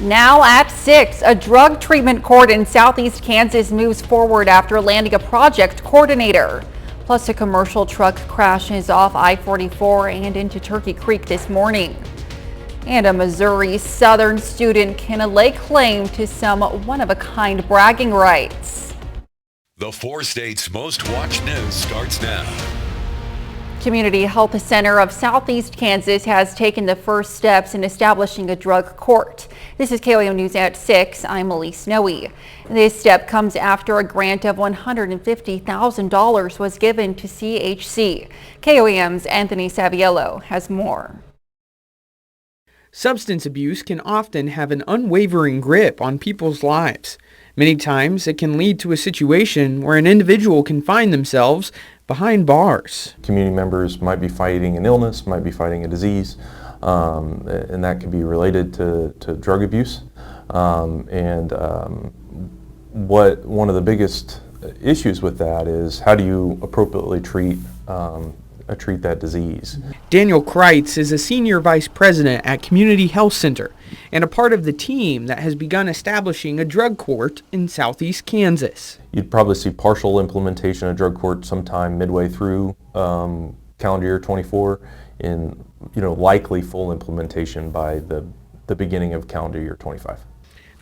Now at 6, a drug treatment court in southeast Kansas moves forward after landing a project coordinator. Plus, a commercial truck crashes off I-44 and into Turkey Creek this morning. And a Missouri Southern student can lay claim to some one-of-a-kind bragging rights. The 4 states' most watched news starts now. Community Health Center of Southeast Kansas has taken the first steps in establishing a drug court. This is KOAM News at 6. I'm Elise Snowy. This step comes after a grant of $150,000 was given to CHC. KOAM's Anthony Saviello has more. Substance abuse can often have an unwavering grip on people's lives. Many times it can lead to a situation where an individual can find themselves behind bars. Community members might be fighting an illness, might be fighting a disease, and that can be related to drug abuse. One of the biggest issues with that is how do you appropriately treat that disease. Daniel Kreitz is a senior vice president at Community Health Center and a part of the team that has begun establishing a drug court in southeast Kansas. You'd probably see partial implementation of drug court sometime midway through calendar year 24, and likely full implementation by the beginning of calendar year 25.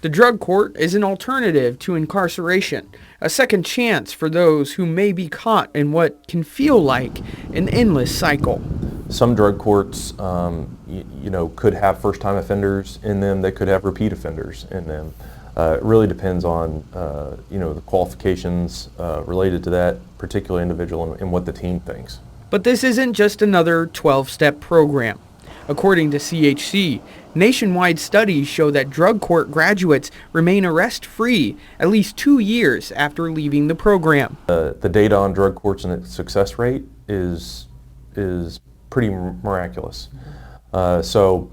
The drug court is an alternative to incarceration, a second chance for those who may be caught in what can feel like an endless cycle. Some drug courts, could have first-time offenders in them. They could have repeat offenders in them. It really depends on, the qualifications related to that particular individual and what the team thinks. But this isn't just another 12-step program. According to CHC, nationwide studies show that drug court graduates remain arrest-free at least 2 years after leaving the program. The data on drug courts and its success rate is pretty miraculous. Trying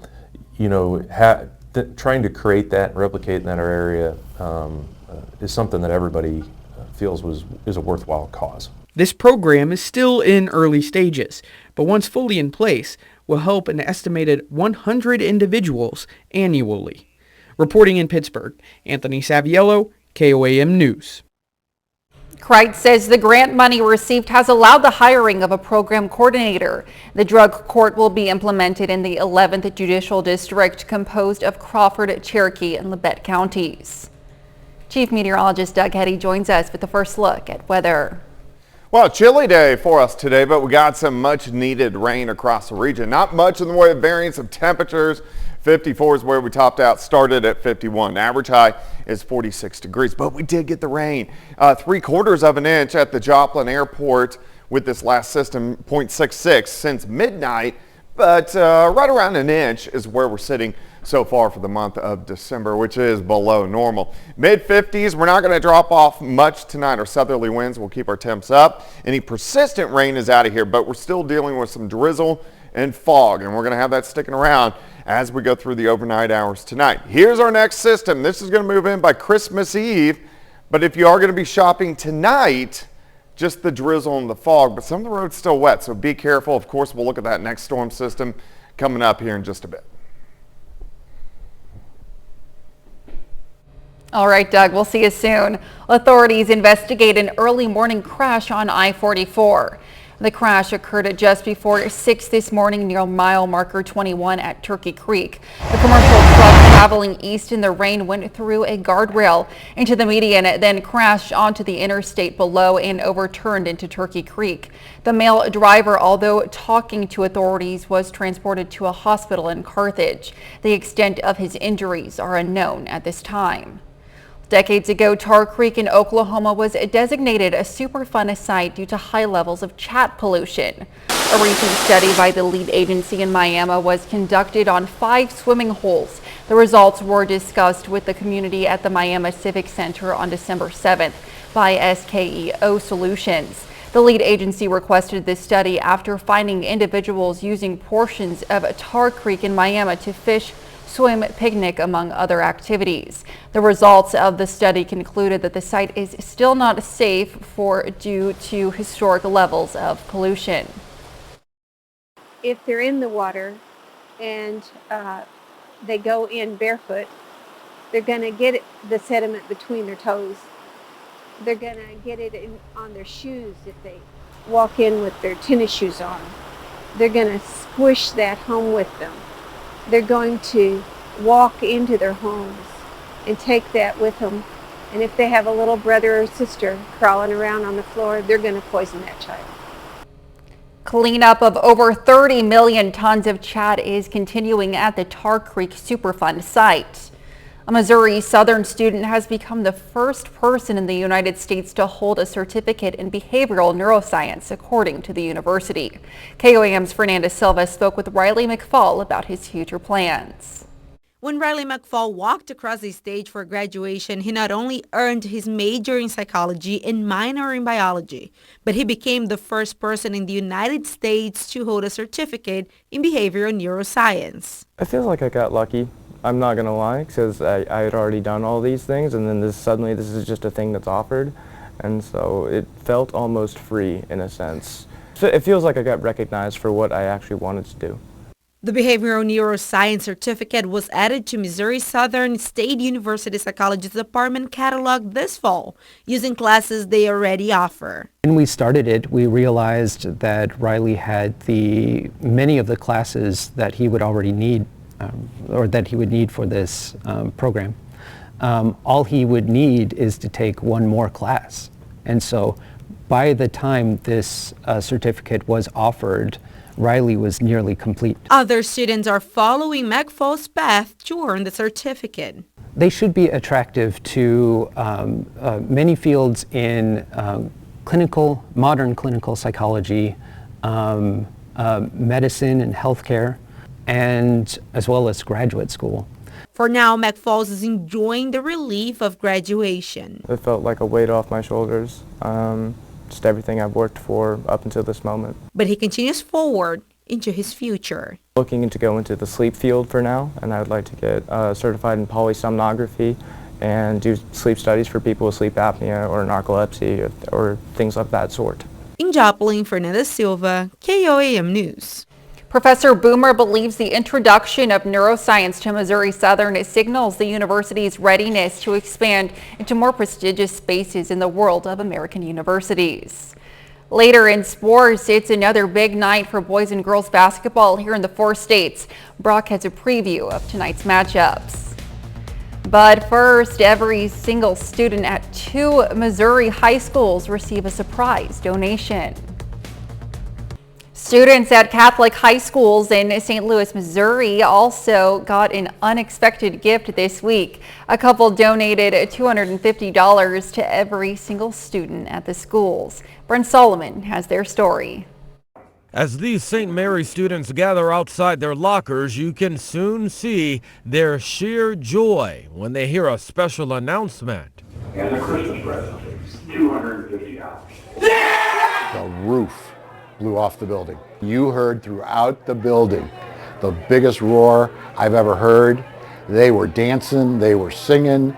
to create that and replicate in that area is something that everybody feels is a worthwhile cause. This program is still in early stages, but once fully in place, will help an estimated 100 individuals annually. Reporting in Pittsburgh, Anthony Saviello, KOAM News. Kreitz says the grant money received has allowed the hiring of a program coordinator. The drug court will be implemented in the 11th Judicial District, composed of Crawford, Cherokee, and Labette counties. Chief Meteorologist Doug Hetty joins us with the first look at weather. Well, chilly day for us today, but we got some much needed rain across the region. Not much in the way of variance of temperatures. 54 is where we topped out, started at 51. Average high is 46 degrees, but we did get the rain. 3/4 of an inch at the Joplin Airport with this last system, 0.66 since midnight, but right around an inch is where we're sitting so far for the month of December, which is below normal. Mid-50s, we're not going to drop off much tonight. Our southerly winds will keep our temps up. Any persistent rain is out of here, but we're still dealing with some drizzle and fog, and we're going to have that sticking around as we go through the overnight hours tonight. Here's our next system. This is going to move in by Christmas Eve, but if you are going to be shopping tonight, just the drizzle and the fog, but some of the road's still wet, so be careful. Of course, we'll look at that next storm system coming up here in just a bit. All right, Doug, we'll see you soon. Authorities investigate an early morning crash on I-44. The crash occurred just before 6 this morning near mile marker 21 at Turkey Creek. The commercial truck traveling east in the rain went through a guardrail into the median, then crashed onto the interstate below and overturned into Turkey Creek. The male driver, although talking to authorities, was transported to a hospital in Carthage. The extent of his injuries are unknown at this time. Decades ago, Tar Creek in Oklahoma was designated a Superfund site due to high levels of chat pollution. A recent study by the lead agency in Miami was conducted on 5 swimming holes. The results were discussed with the community at the Miami Civic Center on December 7th by SKEO Solutions. The lead agency requested this study after finding individuals using portions of Tar Creek in Miami to fish, swim, picnic, among other activities. The results of the study concluded that the site is still not safe due to historic levels of pollution. If they're in the water and they go in barefoot, They're going to get the sediment between their toes. They're going to get it on their shoes if they walk in with their tennis shoes on. They're going to squish that home with them. They're going to walk into their homes and take that with them. And if they have a little brother or sister crawling around on the floor, they're going to poison that child. Cleanup of over 30 million tons of chat is continuing at the Tar Creek Superfund site. A Missouri Southern student has become the first person in the United States to hold a certificate in behavioral neuroscience, according to the university. KOAM's Fernanda Silva spoke with Riley McFall about his future plans. When Riley McFall walked across the stage for graduation, he not only earned his major in psychology and minor in biology, but he became the first person in the United States to hold a certificate in behavioral neuroscience. I feel like I got lucky. I'm not going to lie, because I had already done all these things, and then suddenly this is just a thing that's offered, and so it felt almost free in a sense. So it feels like I got recognized for what I actually wanted to do. The Behavioral Neuroscience Certificate was added to Missouri Southern State University Psychology's department catalog this fall, using classes they already offer. When we started it, we realized that Riley had many of the classes that he would already need, or that he would need for this program. All he would need is to take one more class. And so by the time this certificate was offered, Riley was nearly complete. Other students are following McFall's path to earn the certificate. They should be attractive to many fields in modern clinical psychology, medicine and healthcare, and as well as graduate school. For now, McFalls is enjoying the relief of graduation. It felt like a weight off my shoulders. Just everything I've worked for up until this moment. But he continues forward into his future. Looking to go into the sleep field for now, and I would like to get certified in polysomnography and do sleep studies for people with sleep apnea or narcolepsy or things of that sort. In Joplin, Fernanda Silva, KOAM News. Professor Boomer believes the introduction of neuroscience to Missouri Southern signals the university's readiness to expand into more prestigious spaces in the world of American universities. Later in sports, it's another big night for boys and girls basketball here in the 4 states. Brock has a preview of tonight's matchups. But first, every single student at 2 Missouri high schools receive a surprise donation. Students at Catholic high schools in St. Louis, Missouri also got an unexpected gift this week. A couple donated $250 to every single student at the schools. Brent Solomon has their story. As these St. Mary students gather outside their lockers, you can soon see their sheer joy when they hear a special announcement. And a Christmas present, $250. The roof blew off the building. You heard throughout the building the biggest roar I've ever heard. They were dancing, they were singing,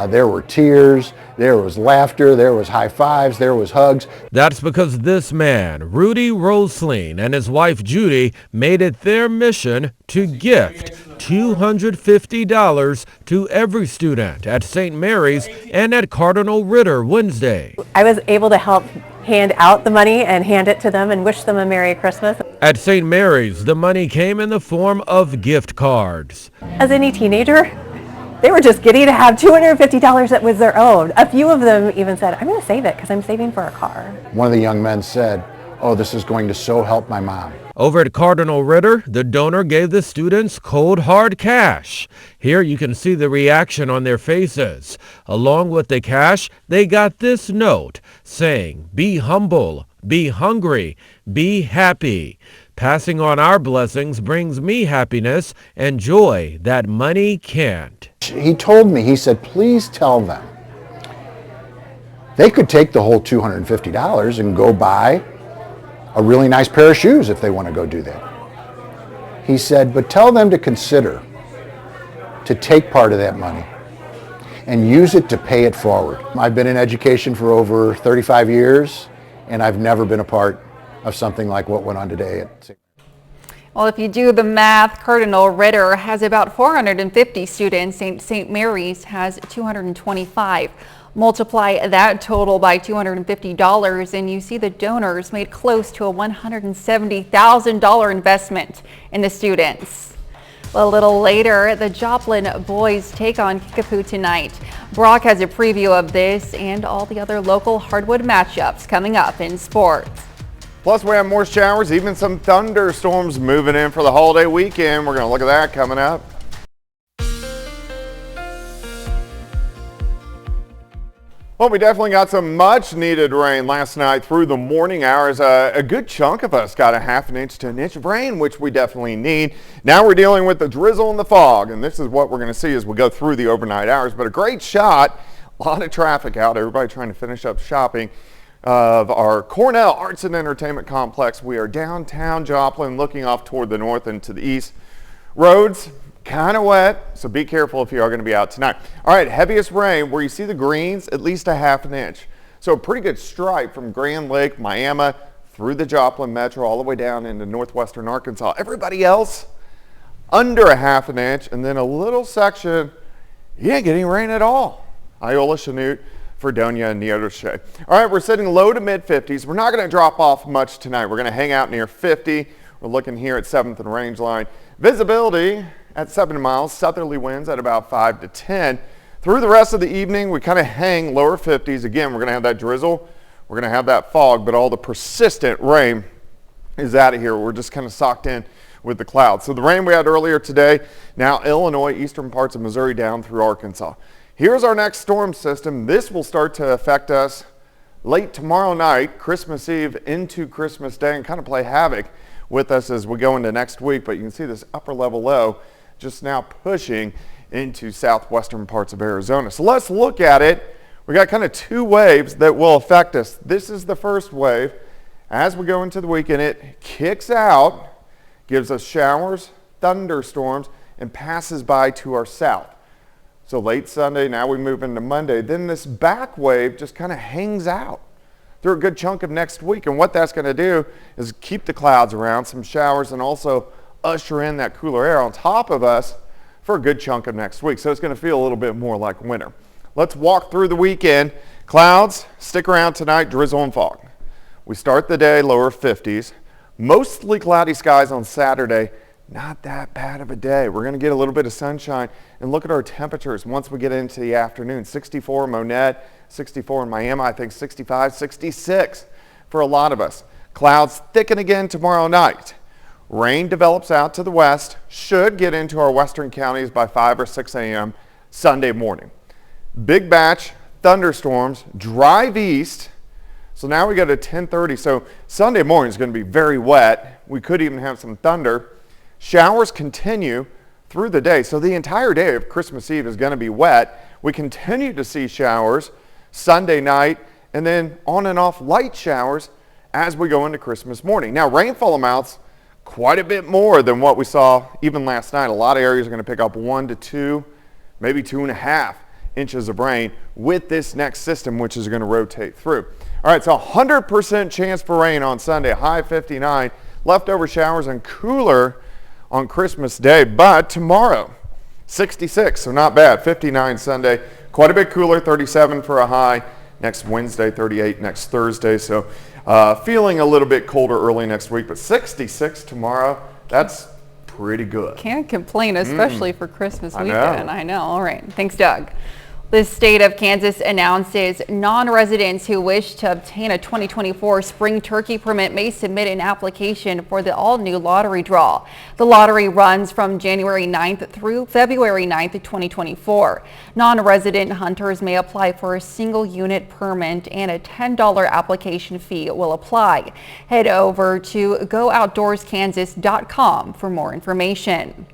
there were tears, there was laughter, there was high fives, there was hugs. That's because this man, Rudy Rosling, and his wife Judy made it their mission to gift $250 to every student at St. Mary's and at Cardinal Ritter Wednesday. I was able to help hand out the money and hand it to them and wish them a Merry Christmas. At St. Mary's, the money came in the form of gift cards. As any teenager, they were just giddy to have $250 that was their own. A few of them even said, I'm going to save it because I'm saving for a car. One of the young men said, oh, this is going to so help my mom. Over at Cardinal Ritter, the donor gave the students cold hard cash. Here you can see the reaction on their faces. Along with the cash, they got this note saying, be humble, be hungry, be happy. Passing on our blessings brings me happiness and joy that money can't. He told me, he said, please tell them they could take the whole $250 and go buy a really nice pair of shoes if they want to go do that. He said, but tell them to consider to take part of that money and use it to pay it forward. I've been in education for over 35 years, and I've never been a part of something like what went on today at St. Well, if you do the math, Cardinal Ritter has about 450 students, St. Mary's has 225. Multiply that total by $250 and you see the donors made close to a $170,000 investment in the students. A little later, the Joplin boys take on Kickapoo tonight. Brock has a preview of this and all the other local hardwood matchups coming up in sports. Plus, we have more showers, even some thunderstorms moving in for the holiday weekend. We're going to look at that coming up. Well, we definitely got some much needed rain last night through the morning hours. A good chunk of us got a ½ inch to an inch of rain, which we definitely need. Now we're dealing with the drizzle and the fog, and this is what we're going to see as we go through the overnight hours. But a great shot, a lot of traffic out, everybody trying to finish up shopping of our Cornell Arts and Entertainment Complex. We are downtown Joplin, looking off toward the north and to the east. Roads kind of wet, so be careful if you are going to be out tonight. All right, heaviest rain where you see the greens, at least a ½ inch. So a pretty good stripe from Grand Lake, Miami, through the Joplin Metro, all the way down into northwestern Arkansas. Everybody else, under a ½ inch, and then a little section, you ain't getting rain at all. Iola, Chanute, Fredonia, and Neodesha. All right, we're sitting low to mid 50s. We're not going to drop off much tonight. We're going to hang out near 50. We're looking here at 7th and Range Line. Visibility at 7 miles, southerly winds at about 5 to 10. Through the rest of the evening, we kind of hang lower 50s. Again, we're going to have that drizzle. We're going to have that fog, but all the persistent rain is out of here. We're just kind of socked in with the clouds. So the rain we had earlier today, now Illinois, eastern parts of Missouri down through Arkansas. Here's our next storm system. This will start to affect us late tomorrow night, Christmas Eve into Christmas Day, and kind of play havoc with us as we go into next week. But you can see this upper level low just now pushing into southwestern parts of Arizona. So let's look at it. We got kind of two waves that will affect us. This is the first wave. As we go into the weekend, it kicks out, gives us showers, thunderstorms, and passes by to our south. So late Sunday, now we move into Monday. Then this back wave just kind of hangs out through a good chunk of next week. And what that's going to do is keep the clouds around, some showers, and also usher in that cooler air on top of us for a good chunk of next week. So it's going to feel a little bit more like winter. Let's walk through the weekend. Clouds stick around tonight, drizzle and fog. We start the day lower 50s. Mostly cloudy skies on Saturday. Not that bad of a day. We're going to get a little bit of sunshine, and look at our temperatures once we get into the afternoon. 64 in Monette, 64 in Miami, I think 65, 66 for a lot of us. Clouds thicken again tomorrow night. Rain develops out to the west, should get into our western counties by 5 or 6 a.m. Sunday morning. Big batch, thunderstorms, drive east. So now we go to 10:30. So Sunday morning is going to be very wet. We could even have some thunder. Showers continue through the day. So the entire day of Christmas Eve is going to be wet. We continue to see showers Sunday night, and then on and off light showers as we go into Christmas morning. Now rainfall amounts quite a bit more than what we saw even last night. A lot of areas are going to pick up 1 to 2, maybe 2.5 inches of rain with this next system, which is going to rotate through. All right, so 100% chance for rain on Sunday, high 59, leftover showers and cooler on Christmas Day, but tomorrow 66, so not bad. 59 Sunday, quite a bit cooler, 37 for a high. Next Wednesday, 38 next Thursday, so feeling a little bit colder early next week, but 66 tomorrow, that's pretty good. Can't complain, especially for Christmas weekend. I know. All right. Thanks, Doug. The state of Kansas announces non-residents who wish to obtain a 2024 spring turkey permit may submit an application for the all-new lottery draw. The lottery runs from January 9th through February 9th, 2024. Non-resident hunters may apply for a single unit permit, and a $10 application fee will apply. Head over to gooutdoorskansas.com for more information.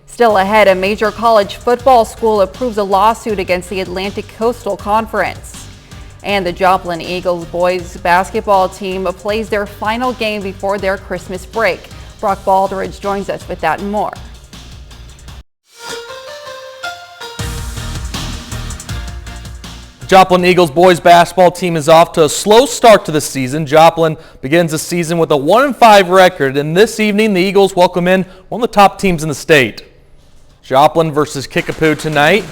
Still ahead, a major college football school approves a lawsuit against the Atlantic Coastal Conference. And the Joplin Eagles boys basketball team plays their final game before their Christmas break. Brock Baldridge joins us with that and more. Joplin Eagles boys basketball team is off to a slow start to the season. Joplin begins the season with a 1-5 record, and this evening the Eagles welcome in one of the top teams in the state. Joplin versus Kickapoo tonight.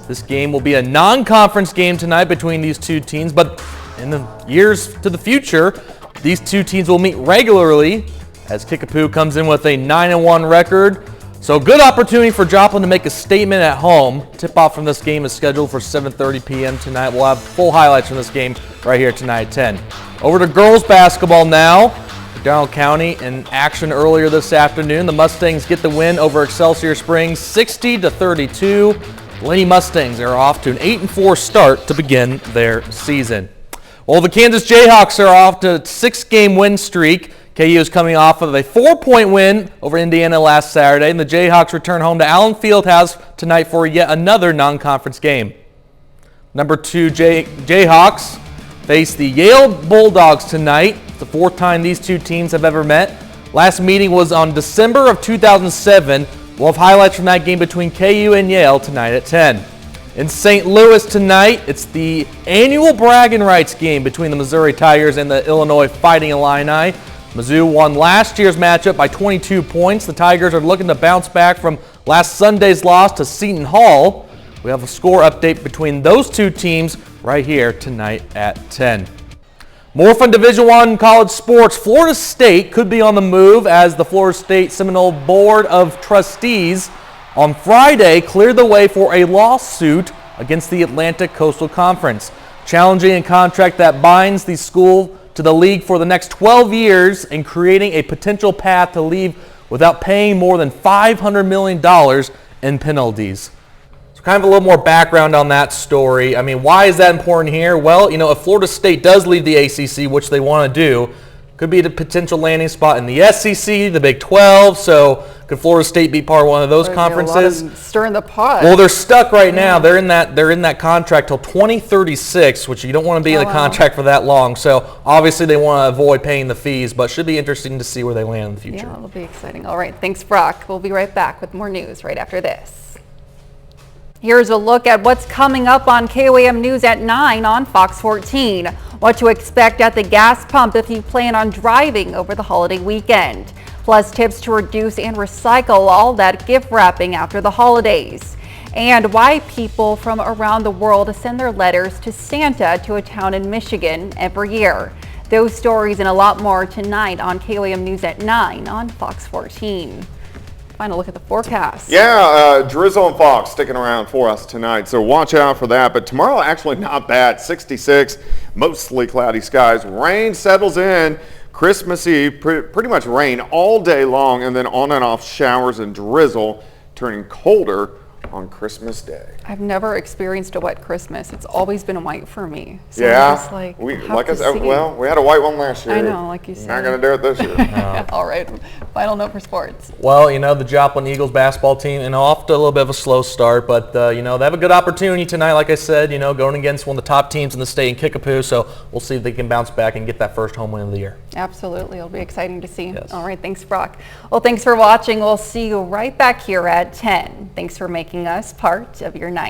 This game will be a non-conference game tonight between these two teams, but in the years to the future, these two teams will meet regularly as Kickapoo comes in with a 9-1 record. So good opportunity for Joplin to make a statement at home. Tip-off from this game is scheduled for 7:30 p.m. tonight. We'll have full highlights from this game right here tonight at 10. Over to girls basketball now. McDonald County in action earlier this afternoon. The Mustangs get the win over Excelsior Springs 60-32. Lady Mustangs are off to an 8-4 start to begin their season. Well, the Kansas Jayhawks are off to a 6-game win streak. KU is coming off of a 4-point win over Indiana last Saturday, and the Jayhawks return home to Allen Fieldhouse tonight for yet another non-conference game. Number 2 Jayhawks face the Yale Bulldogs tonight. It's the 4th time these two teams have ever met. Last meeting was on December of 2007. We'll have highlights from that game between KU and Yale tonight at 10. In St. Louis tonight, it's the annual bragging rights game between the Missouri Tigers and the Illinois Fighting Illini. Mizzou won last year's matchup by 22 points. The Tigers are looking to bounce back from last Sunday's loss to Seton Hall. We have a score update between those two teams right here tonight at 10. More from Division I college sports. Florida State could be on the move as the Florida State Seminole Board of Trustees on Friday cleared the way for a lawsuit against the Atlantic Coastal Conference, challenging a contract that binds the school to the league for the next 12 years and creating a potential path to leave without paying more than $500 million in penalties. So kind of a little more background on that story. I mean, why is that important here? Well, if Florida State does leave the ACC, which they want to do, could be the potential landing spot in the SEC, the Big 12. So could Florida State be part of one of those conferences? Stirring the pot. Well, they're stuck right now. They're in that contract till 2036, which you don't want to be in the contract for that long. So obviously they want to avoid paying the fees, but should be interesting to see where they land in the future. Yeah, it'll be exciting. All right, thanks, Brock. We'll be right back with more news right after this. Here's a look at what's coming up on KOAM News at 9 on Fox 14. What to expect at the gas pump if you plan on driving over the holiday weekend. Plus tips to reduce and recycle all that gift wrapping after the holidays. And why people from around the world send their letters to Santa to a town in Michigan every year. Those stories and a lot more tonight on KOAM News at 9 on Fox 14. Final look at the forecast. Yeah, drizzle and fog sticking around for us tonight, so watch out for that. But tomorrow, actually not bad. 66, mostly cloudy skies. Rain settles in. Christmas Eve, pretty much rain all day long, and then on and off showers and drizzle, turning colder on Christmas Day. I've never experienced a wet Christmas. It's always been white for me. So yeah, I'm just like I said, well, we had a white one last year. I know, like you said. Not going to do it this year. No. All right, final note for sports. Well, the Joplin Eagles basketball team, off to a little bit of a slow start, but, they have a good opportunity tonight, like I said, going against one of the top teams in the state in Kickapoo, so we'll see if they can bounce back and get that first home win of the year. Absolutely. It'll be exciting to see. Yes. All right, thanks, Brock. Well, thanks for watching. We'll see you right back here at 10. Thanks for making us part of your night.